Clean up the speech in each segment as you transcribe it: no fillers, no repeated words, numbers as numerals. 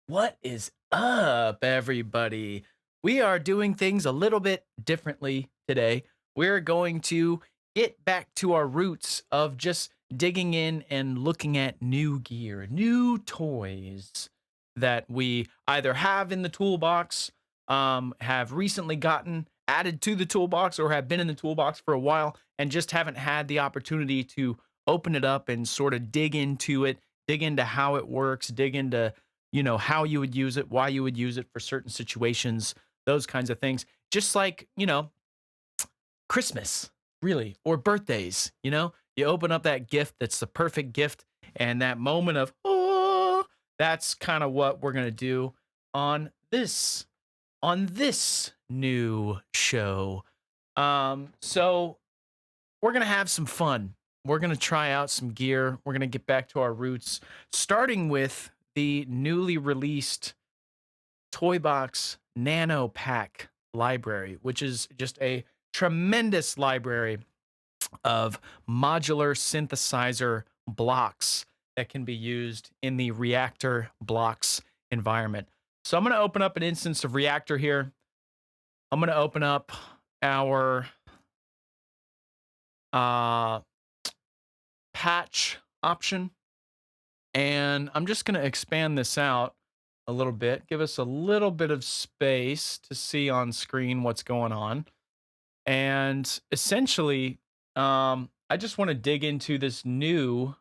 What is up, everybody? We are doing things a little bit differently today. We're going to get back to our roots of just digging in and looking at new gear, new toys that we either have in the toolbox, have recently gotten added to the toolbox, or have been in the toolbox for a while and just haven't had the opportunity to open it up and sort of dig into it, dig into how it works, dig into how you would use it, why you would use it for certain situations, those kinds of things. Just like, Christmas, really, or birthdays, you open up that gift that's the perfect gift, and that moment of, oh, that's kind of what we're going to do on this new show. So we're going to have some fun. We're going to try out some gear. We're going to get back to our roots, starting with the newly released TOYBOX NANO Pack library, which is just a tremendous library of modular synthesizer blocks that can be used in the Reactor blocks environment. So I'm going to open up an instance of Reactor here. I'm going to open up our uh, patch option, and I'm just going to expand this out a little bit, give us a little bit of space to see on screen what's going on. And essentially, I just want to dig into this new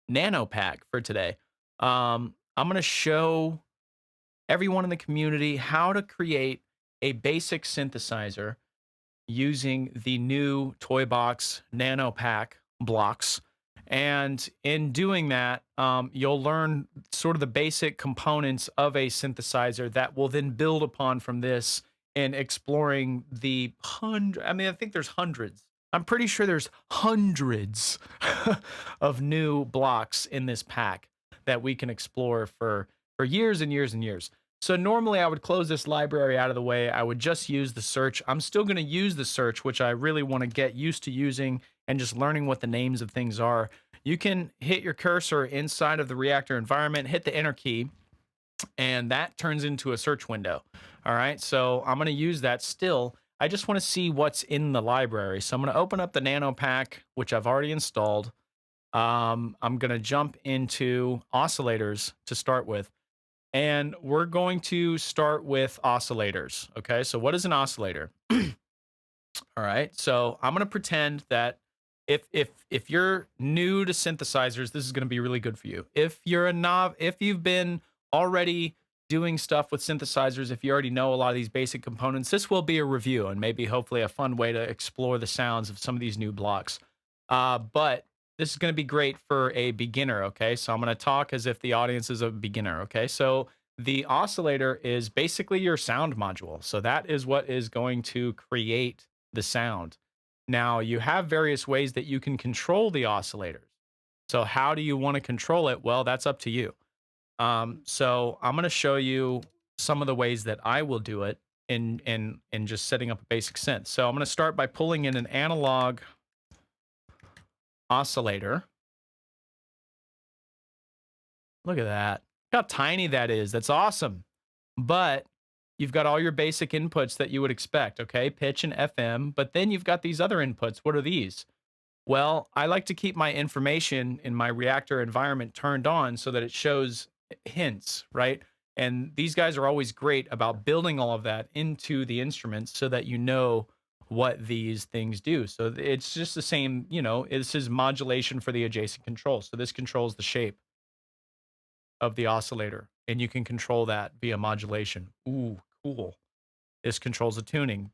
nano pack for today. I'm going to show everyone in the community how to create a basic synthesizer using the new TOYBOX Nano Pack blocks. And in doing that, you'll learn sort of the basic components of a synthesizer that will then build upon from this in exploring the hundred. I mean, I think there's hundreds. I'm pretty sure there's hundreds of new blocks in this pack that we can explore for years and years and years. So normally I would close this library out of the way. I would just use the search. I'm still going to use the search, which I really want to get used to using and just learning what the names of things are. You can hit your cursor inside of the Reactor environment, hit the enter key, and that turns into a search window. All right, so I'm going to use that still. I just want to see what's in the library. So I'm going to open up the Nano Pack, which I've already installed. I'm going to jump into oscillators to start with. And we're going to start with oscillators. Okay, so what is an oscillator? All right, so I'm going to pretend that if you're new to synthesizers, this is going to be really good for you. If you're a if you've been already doing stuff with synthesizers, if you already know a lot of these basic components, this will be a review and maybe hopefully a fun way to explore the sounds of some of these new blocks. But this is going to be great for a beginner. Okay, so I'm going to talk as if the audience is a beginner. Okay, so the oscillator is basically your sound module. So that is what is going to create the sound. Now, you have various ways that you can control the oscillators. So how do you want to control it? Well, that's up to you. So I'm going to show you some of the ways that I will do it in just setting up a basic synth. So I'm going to start by pulling in an analog oscillator. Look at that. Look how tiny that is. That's awesome. But you've got all your basic inputs that you would expect, okay? Pitch and FM, but then you've got these other inputs. What are these? Well, I like to keep my information in my Reactor environment turned on so that it shows hints, right? And these guys are always great about building all of that into the instruments so that you know what these things do. So it's just the same, this is modulation for the adjacent control. So this controls the shape of the oscillator, and you can control that via modulation. Ooh, cool. This controls the tuning,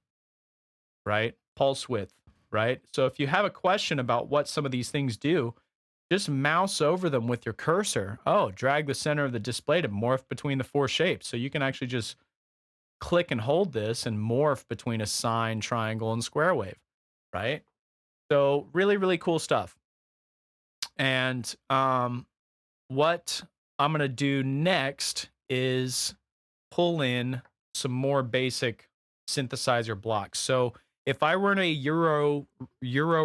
right? Pulse width, right? So if you have a question about what some of these things do, just mouse over them with your cursor. Oh, drag the center of the display to morph between the four shapes. So you can actually just click and hold this and morph between a sine, triangle, and square wave, right? So really, really cool stuff. And what I'm going to do next is pull in some more basic synthesizer blocks. So if I were in a Euro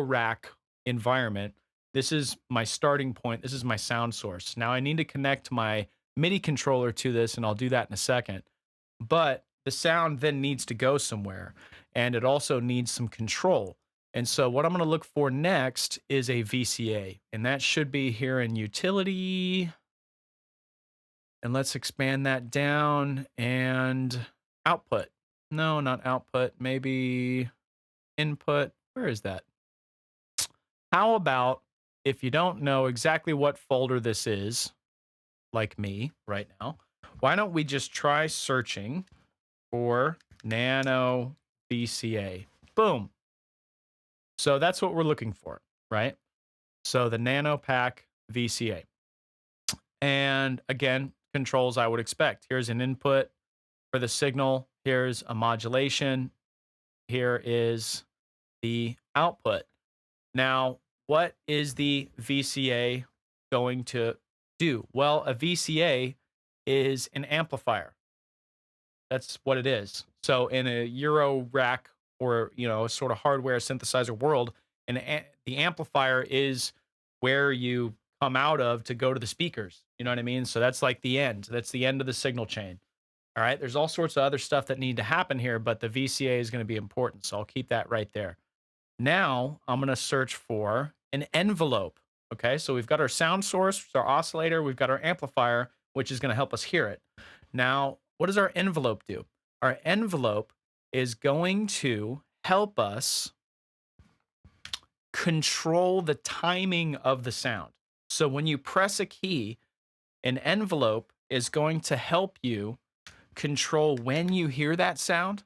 rack environment, this is my starting point. This is my sound source. Now I need to connect my MIDI controller to this, and I'll do that in a second. But the sound then needs to go somewhere, and it also needs some control. And so what I'm going to look for next is a VCA, and that should be here in utility. And let's expand that down and output. No, not output, maybe input. Where is that? How about if you don't know exactly what folder this is, like me right now, why don't we just try searching for Nano VCA? Boom. So that's what we're looking for, right? So the Nano Pack VCA. And again, controls I would expect. Here's an input for the signal. Here's a modulation. Here is the output. Now, what is the VCA going to do? Well, a VCA is an amplifier. That's what it is. So in a Euro rack or, a sort of hardware synthesizer world, the amplifier is where you come out of to go to the speakers. You know what I mean? So that's like the end. That's the end of the signal chain. All right. There's all sorts of other stuff that need to happen here, but the VCA is going to be important. So I'll keep that right there. Now I'm going to search for an envelope. Okay. So we've got our sound source, our oscillator, we've got our amplifier, which is going to help us hear it. Now, what does our envelope do? Our envelope is going to help us control the timing of the sound. So when you press a key, an envelope is going to help you control when you hear that sound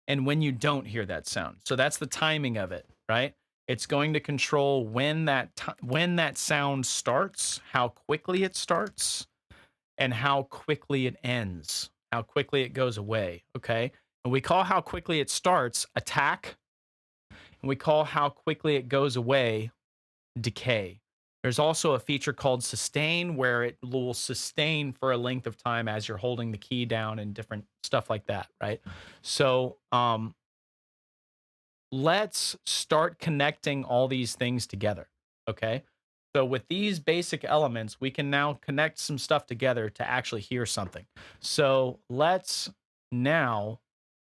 and when you don't hear that sound. So that's the timing of it, right? It's going to control when that sound starts, how quickly it starts, and how quickly it ends, how quickly it goes away, okay? And we call how quickly it starts attack, and we call how quickly it goes away decay. There's also a feature called sustain where it will sustain for a length of time as you're holding the key down and different stuff like that, right? So let's start connecting all these things together, okay? So with these basic elements, we can now connect some stuff together to actually hear something. So let's now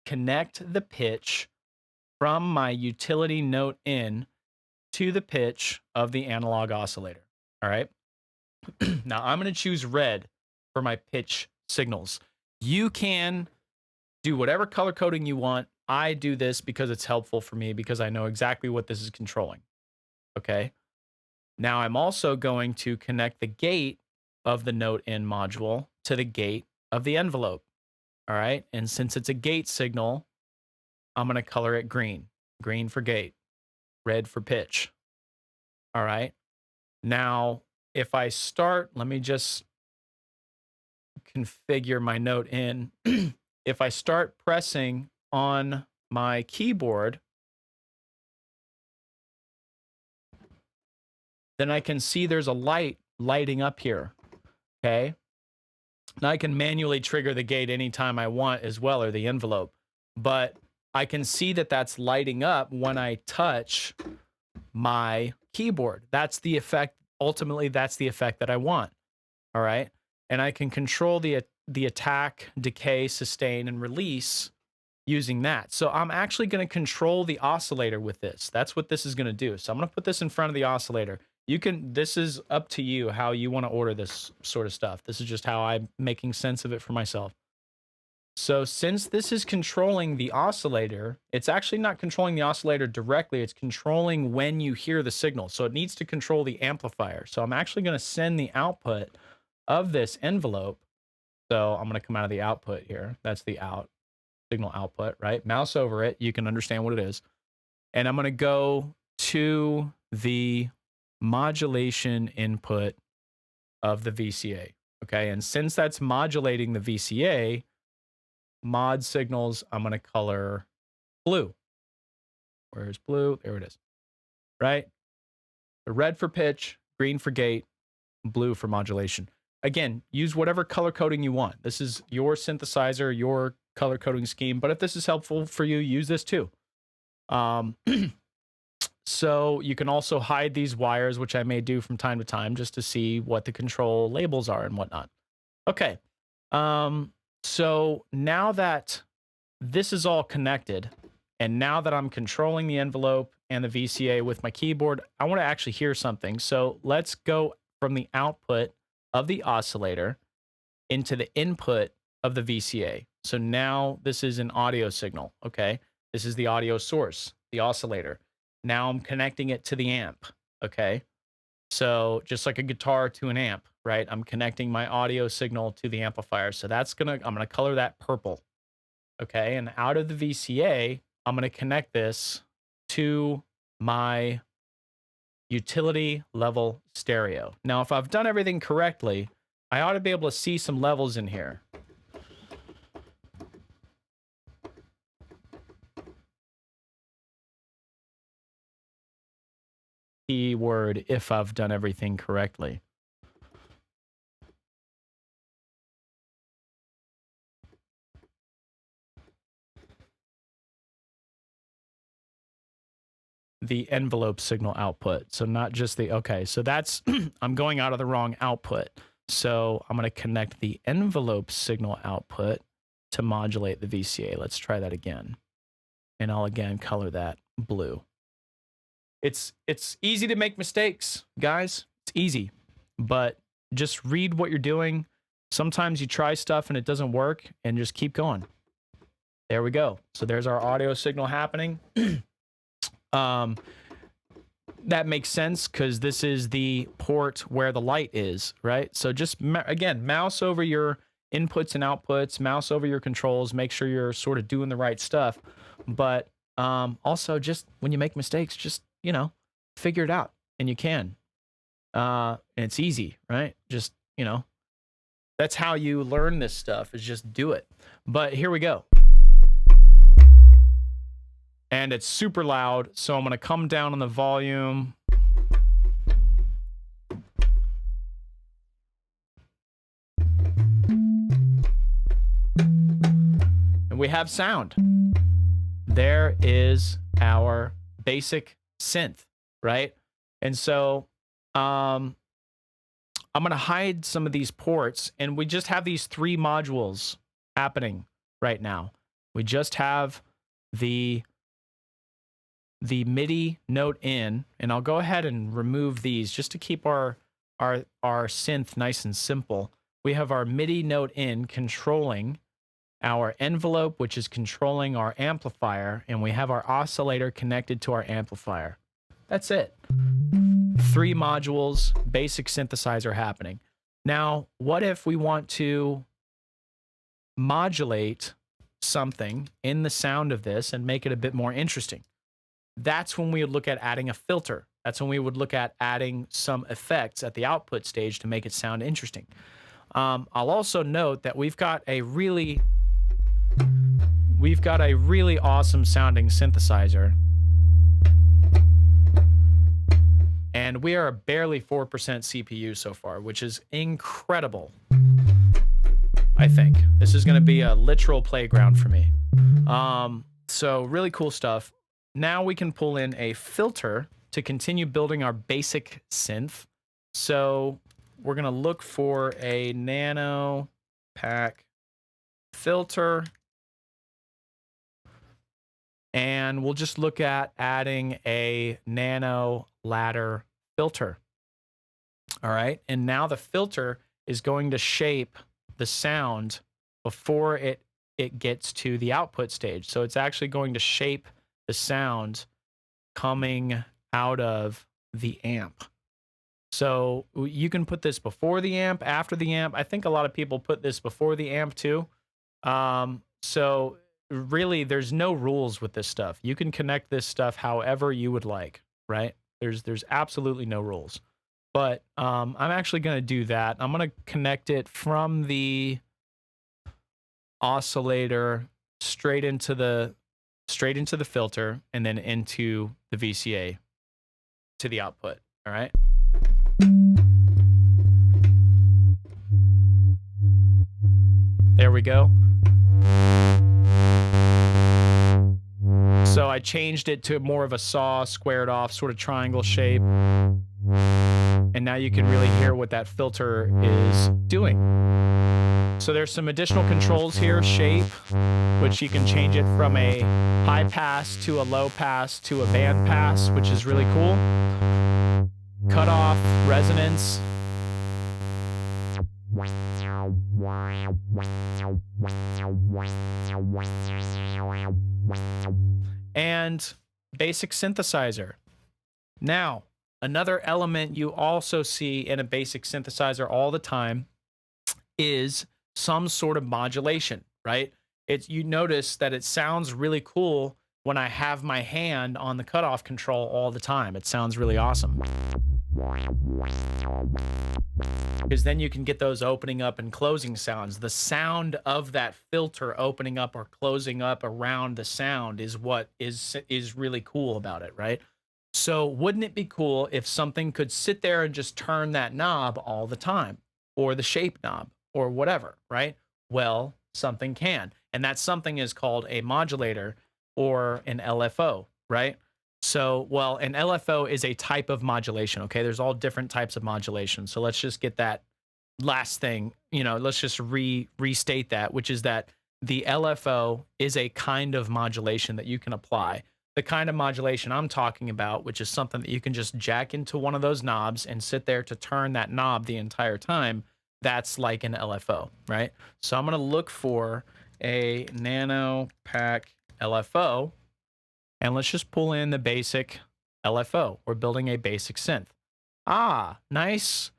connect the pitch from my utility note in to the pitch of the analog oscillator. All right. Now I'm going to choose red for my pitch signals. You can do whatever color coding you want. I do this because it's helpful for me because I know exactly what this is controlling. Okay. Now I'm also going to connect the gate of the note in module to the gate of the envelope. All right. And since it's a gate signal, I'm going to color it green. Green for gate, red for pitch. All right. Now, if I start, let me just configure my note in. If I start pressing on my keyboard, then I can see there's a light lighting up here. Okay. Now I can manually trigger the gate anytime I want as well, or the envelope, but I can see that that's lighting up when I touch my keyboard. That's the effect. Ultimately, that's the effect that I want. All right. And I can control the attack, decay, sustain, and release using that. So I'm actually going to control the oscillator with this. That's what this is going to do. So I'm going to put this in front of the oscillator. This is up to you how you want to order this sort of stuff. This is just how I'm making sense of it for myself. So since this is controlling the oscillator, it's actually not controlling the oscillator directly. It's controlling when you hear the signal. So it needs to control the amplifier. So I'm actually going to send the output of this envelope. So I'm going to come out of the output here. That's the signal output, right? Mouse over it. You can understand what it is. And I'm going to go to the modulation input of the VCA. Okay. And since that's modulating the VCA, mod signals, I'm going to color blue. Where's blue? There it is. Right? The red for pitch, green for gate, blue for modulation. Again, use whatever color coding you want. This is your synthesizer, your color coding scheme. But if this is helpful for you, use this too. So you can also hide these wires, which I may do from time to time just to see what the control labels are and whatnot. Okay. So now that this is all connected, and now that I'm controlling the envelope and the VCA with my keyboard, I want to actually hear something. So let's go from the output of the oscillator into the input of the VCA. So now this is an audio signal, okay? This is the audio source, the oscillator. Now I'm connecting it to the amp, okay? So just like a guitar to an amp, right? I'm connecting my audio signal to the amplifier. So I'm gonna color that purple, okay? And out of the VCA, I'm gonna connect this to my utility level stereo. Now, if I've done everything correctly, I ought to be able to see some levels in here. Keyword, if I've done everything correctly. The envelope signal output. So not just the, okay, so that's, I'm going out of the wrong output. So I'm going to connect the envelope signal output to modulate the VCA. Let's try that again. And I'll again color that blue. It's easy to make mistakes, guys. It's easy, but just read what you're doing. Sometimes you try stuff and it doesn't work, and just keep going. There we go. So there's our audio signal happening. That makes sense because this is the port where the light is, right? So just, again, mouse over your inputs and outputs, mouse over your controls, make sure you're sort of doing the right stuff. But also just when you make mistakes, just, you know, figure it out, and you can. And it's easy, right? Just, you know, that's how you learn this stuff, is just do it. But here we go. And it's super loud, so I'm going to come down on the volume. And we have sound. There is our basic synth, right? And so I'm going to hide some of these ports, and we just have these 3 modules happening right now. We just have the MIDI note in, and I'll go ahead and remove these just to keep our synth nice and simple. We have our MIDI note in controlling our envelope, which is controlling our amplifier, and we have our oscillator connected to our amplifier. That's it. 3 modules, basic synthesizer happening. Now, what if we want to modulate something in the sound of this and make it a bit more interesting? That's when we would look at adding a filter. That's when we would look at adding some effects at the output stage to make it sound interesting. I'll also note that we've got a really awesome sounding synthesizer. And we are barely 4% CPU so far, which is incredible. I think this is going to be a literal playground for me. So really cool stuff. Now we can pull in a filter to continue building our basic synth. So we're going to look for a nano pack filter. And we'll just look at adding a nano ladder filter. All right. And now the filter is going to shape the sound before it gets to the output stage. So it's actually going to shape the sound coming out of the amp. So you can put this before the amp, after the amp. I think a lot of people put this before the amp too. So really, there's no rules with this stuff. You can connect this stuff however you would like, right? There's absolutely no rules. But I'm actually going to do that. I'm going to connect it from the oscillator straight into the filter, and then into the VCA to the output. All right. There we go. So I changed it to more of a saw, squared off, sort of triangle shape. And now you can really hear what that filter is doing. So there's some additional controls here, shape, which you can change it from a high pass to a low pass to a band pass, which is really cool. Cutoff, resonance. And basic synthesizer. Now, another element you also see in a basic synthesizer all the time is some sort of modulation, right? You notice that it sounds really cool when I have my hand on the cutoff control all the time. It sounds really awesome. Because then you can get those opening up and closing sounds. The sound of that filter opening up or closing up around the sound is what is really cool about it, right? So wouldn't it be cool if something could sit there and just turn that knob all the time, or the shape knob, or whatever, right? Well, something can. And that something is called a modulator or an LFO, right? So, well, an LFO is a type of modulation, okay? There's all different types of modulation. So let's just get that last thing, let's just restate that, which is that the LFO is a kind of modulation that you can apply. The kind of modulation I'm talking about, which is something that you can just jack into one of those knobs and sit there to turn that knob the entire time, that's like an LFO, right? So I'm going to look for a Nano Pack LFO, and let's just pull in the basic LFO. We're building a basic synth. Ah, nice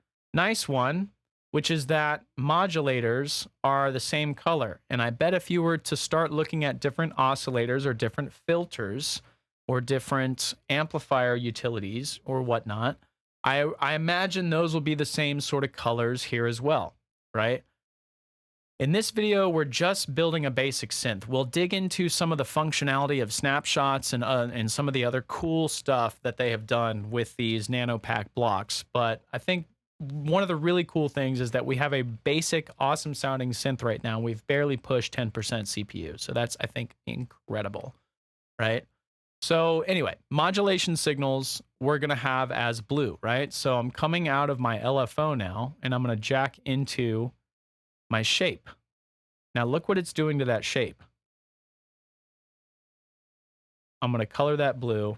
one, which is that modulators are the same color. And I bet if you were to start looking at different oscillators or different filters or different amplifier utilities or whatnot, I imagine those will be the same sort of colors here as well, right? In this video, we're just building a basic synth. We'll dig into some of the functionality of snapshots and some of the other cool stuff that they have done with these Nano Pack blocks. But I think one of the really cool things is that we have a basic, awesome sounding synth right now. We've barely pushed 10% CPU. So that's, I think, incredible, right? So anyway, modulation signals we're going to have as blue, right? So I'm coming out of my LFO now, and I'm going to jack into my shape. Now look what it's doing to that shape. I'm going to color that blue.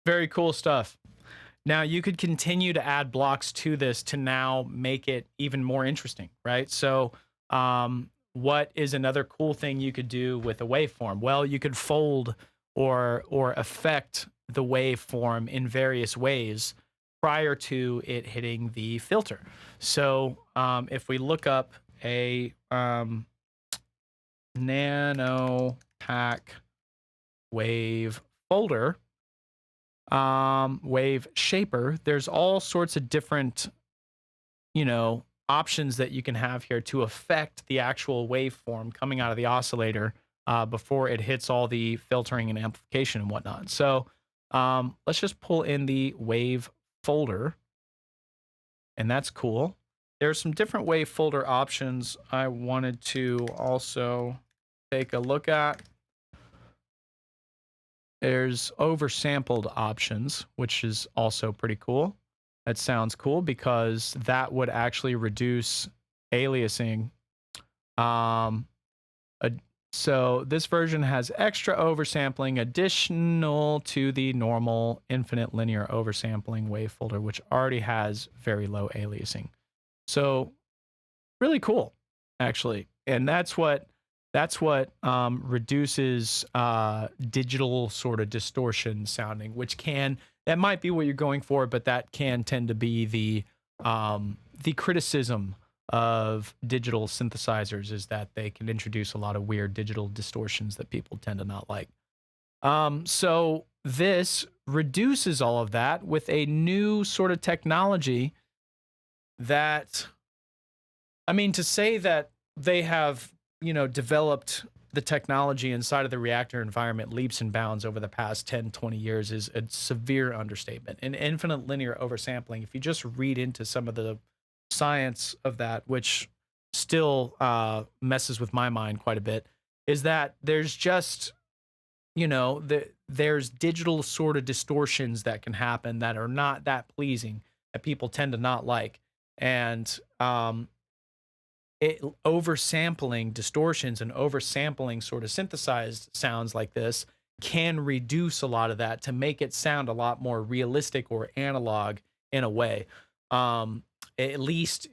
Very cool stuff. Now you could continue to add blocks to this to now make it even more interesting, right? So what is another cool thing you could do with a waveform? Well, you could fold or affect the waveform in various ways prior to it hitting the filter. So if we look up a Nano Pack wave folder, wave shaper, there's all sorts of different, options that you can have here to affect the actual waveform coming out of the oscillator before it hits all the filtering and amplification and whatnot. So let's just pull in the wave folder, and that's cool. There's some different wave folder options I wanted to also take a look at. There's oversampled options, which is also pretty cool. That sounds cool because that would actually reduce aliasing. So this version has extra oversampling additional to the normal infinite linear oversampling wave folder, which already has very low aliasing. So really cool, actually. And that's what reduces digital sort of distortion sounding, which that might be what you're going for, but that can tend to be the criticism of digital synthesizers, is that they can introduce a lot of weird digital distortions that people tend to not like. So this reduces all of that with a new sort of technology that, I mean, to say that they have, developed the technology inside of the reactor environment leaps and bounds over the past 10, 20 years is a severe understatement. And infinite linear oversampling, if you just read into some of the science of that, which still messes with my mind quite a bit, is that there's just, there's digital sort of distortions that can happen that are not that pleasing, that people tend to not like. And oversampling distortions and oversampling sort of synthesized sounds like this can reduce a lot of that to make it sound a lot more realistic or analog in a way. At least,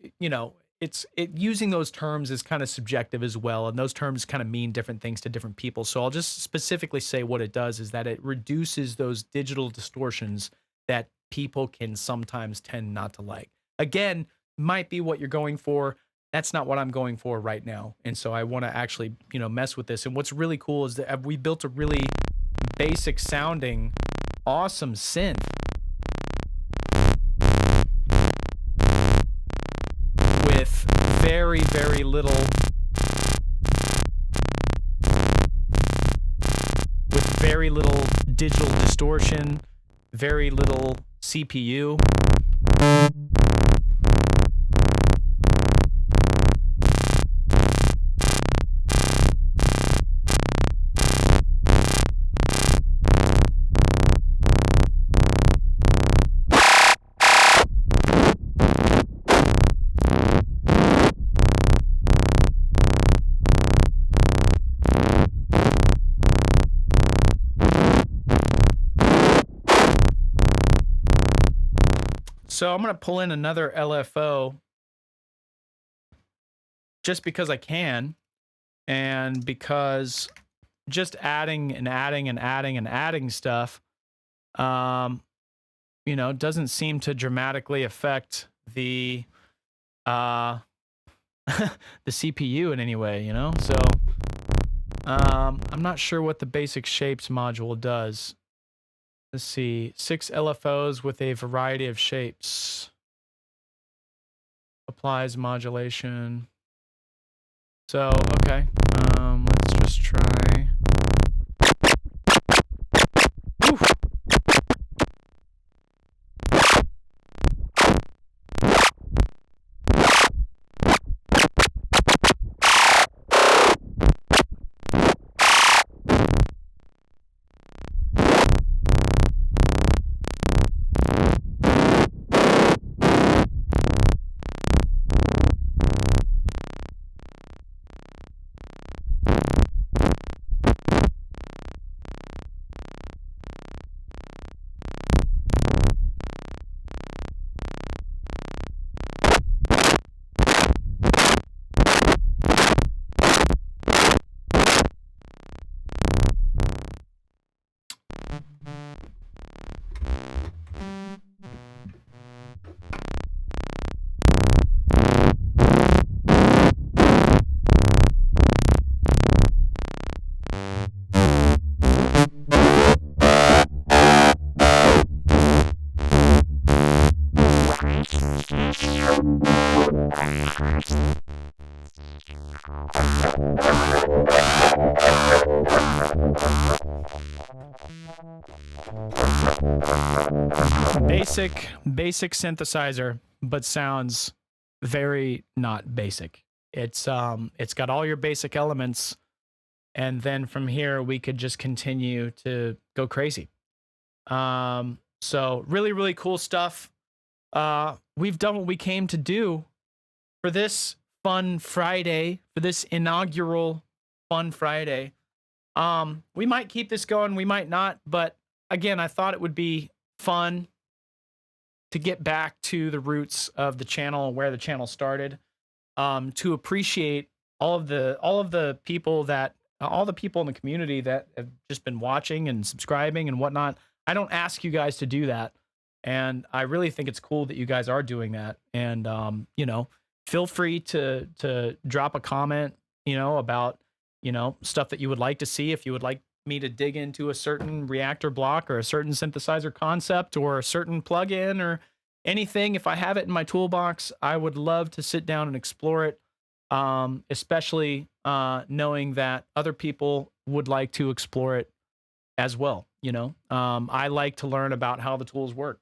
using those terms is kind of subjective as well, and those terms kind of mean different things to different people. So I'll just specifically say what it does is that it reduces those digital distortions that people can sometimes tend not to like. Again, might be what you're going for. That's not what I'm going for right now. And so I want to actually, mess with this. And what's really cool is that we built a really basic sounding, awesome synth with very, very little, digital distortion, very little CPU. So I'm going to pull in another LFO just because I can, and because just adding and adding and adding and adding stuff, doesn't seem to dramatically affect the the CPU in any way, So I'm not sure what the basic shapes module does. Let's see, 6 LFOs with a variety of shapes. Applies modulation. So, okay, let's just try. Oof. Basic synthesizer, but sounds very not basic. It's got all your basic elements, and then from here we could just continue to go crazy. So really, really cool stuff. We've done what we came to do for this fun Friday, for this inaugural fun Friday. We might keep this going, we might not, but again, I thought it would be fun to get back to the roots of the channel and where the channel started, to appreciate all of the people in the community that have just been watching and subscribing and whatnot. I don't ask you guys to do that, and I really think it's cool that you guys are doing that. And feel free to drop a comment, about stuff that you would like to see. If you would like me to dig into a certain reactor block or a certain synthesizer concept or a certain plugin or anything, if I have it in my toolbox, I would love to sit down and explore it, especially knowing that other people would like to explore it as well. I like to learn about how the tools work,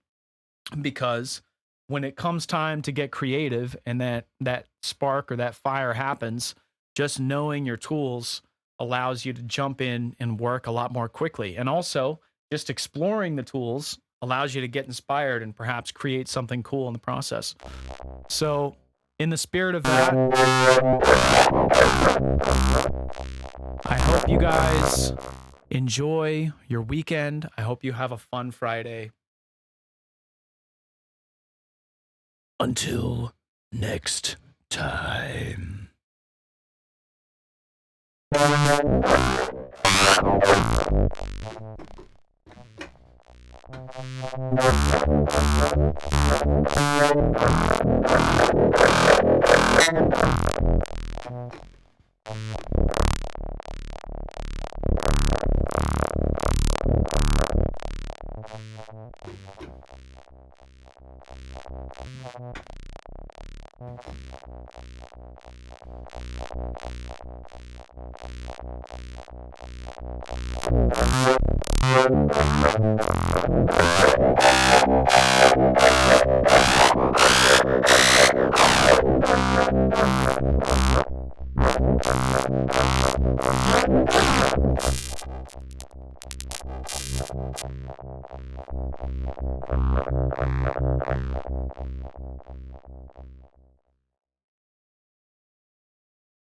because when it comes time to get creative and that spark or that fire happens, just knowing your tools allows you to jump in and work a lot more quickly. And also, just exploring the tools allows you to get inspired and perhaps create something cool in the process. So, in the spirit of that, I hope you guys enjoy your weekend. I hope you have a fun Friday. Until next time.